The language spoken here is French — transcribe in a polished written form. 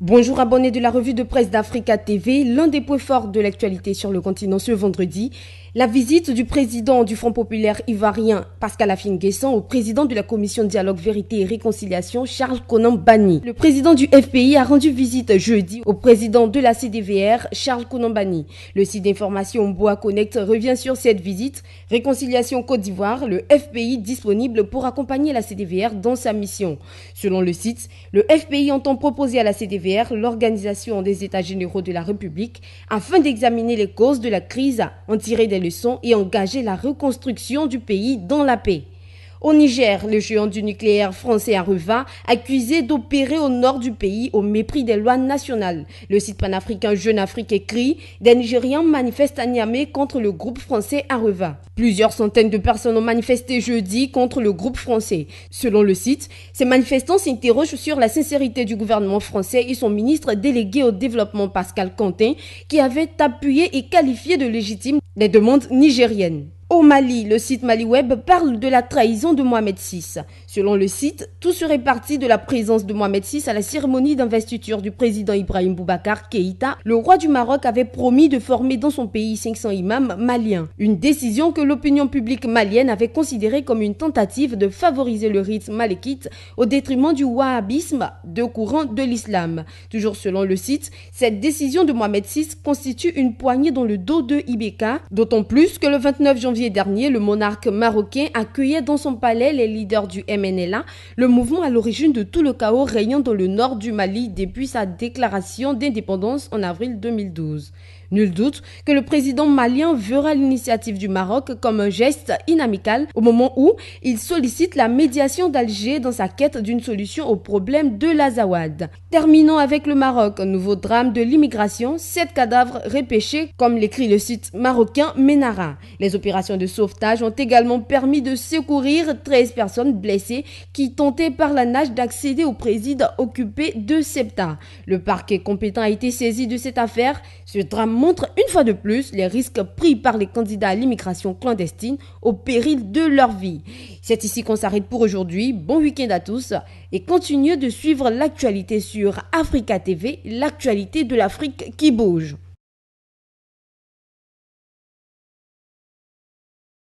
Bonjour abonnés de la revue de presse d'Africa TV, l'un des points forts de l'actualité sur le continent ce vendredi, la visite du président du Front populaire ivoirien Pascal Affi-N'Guessan au président de la commission de dialogue vérité et réconciliation Charles Konan Banny. Le président du FPI a rendu visite jeudi au président de la CDVR Charles Konan Banny. Le site d'information Boa Connect revient sur cette visite. Réconciliation Côte d'Ivoire, le FPI disponible pour accompagner la CDVR dans sa mission. Selon le site, le FPI entend proposer à la CDVR l'organisation des États généraux de la République afin d'examiner les causes de la crise, en tirer des leçons et engager la reconstruction du pays dans la paix. Au Niger, le géant du nucléaire français Areva, accusé d'opérer au nord du pays au mépris des lois nationales. Le site panafricain Jeune Afrique écrit « Des Nigérians manifestent à Niamey contre le groupe français Areva ». Plusieurs centaines de personnes ont manifesté jeudi contre le groupe français. Selon le site, ces manifestants s'interrogent sur la sincérité du gouvernement français et son ministre délégué au développement Pascal Quentin, qui avait appuyé et qualifié de légitimes les demandes nigériennes. Au Mali, le site MaliWeb parle de la trahison de Mohamed VI. Selon le site, tout serait parti de la présence de Mohamed VI à la cérémonie d'investiture du président Ibrahim Boubacar Keïta. Le roi du Maroc avait promis de former dans son pays 500 imams maliens. Une décision que l'opinion publique malienne avait considérée comme une tentative de favoriser le rite malékite au détriment du wahhabisme, deux courants de l'islam. Toujours selon le site, cette décision de Mohamed VI constitue une poignée dans le dos de Ibeka, d'autant plus que le 29 janvier dernier, le monarque marocain accueillait dans son palais les leaders du MNLA, le mouvement à l'origine de tout le chaos régnant dans le nord du Mali depuis sa déclaration d'indépendance en avril 2012. Nul doute que le président malien verra l'initiative du Maroc comme un geste inamical au moment où il sollicite la médiation d'Alger dans sa quête d'une solution au problème de l'Azawad. Terminons avec le Maroc, un nouveau drame de l'immigration, 7 cadavres repêchés, comme l'écrit le site marocain Menara. Les opérations de sauvetage ont également permis de secourir 13 personnes blessées qui tentaient par la nage d'accéder au préside occupé de Ceuta. Le parquet compétent a été saisi de cette affaire. Ce drame montre une fois de plus les risques pris par les candidats à l'immigration clandestine au péril de leur vie. C'est ici qu'on s'arrête pour aujourd'hui. Bon week-end à tous et continuez de suivre l'actualité sur Africa TV, l'actualité de l'Afrique qui bouge.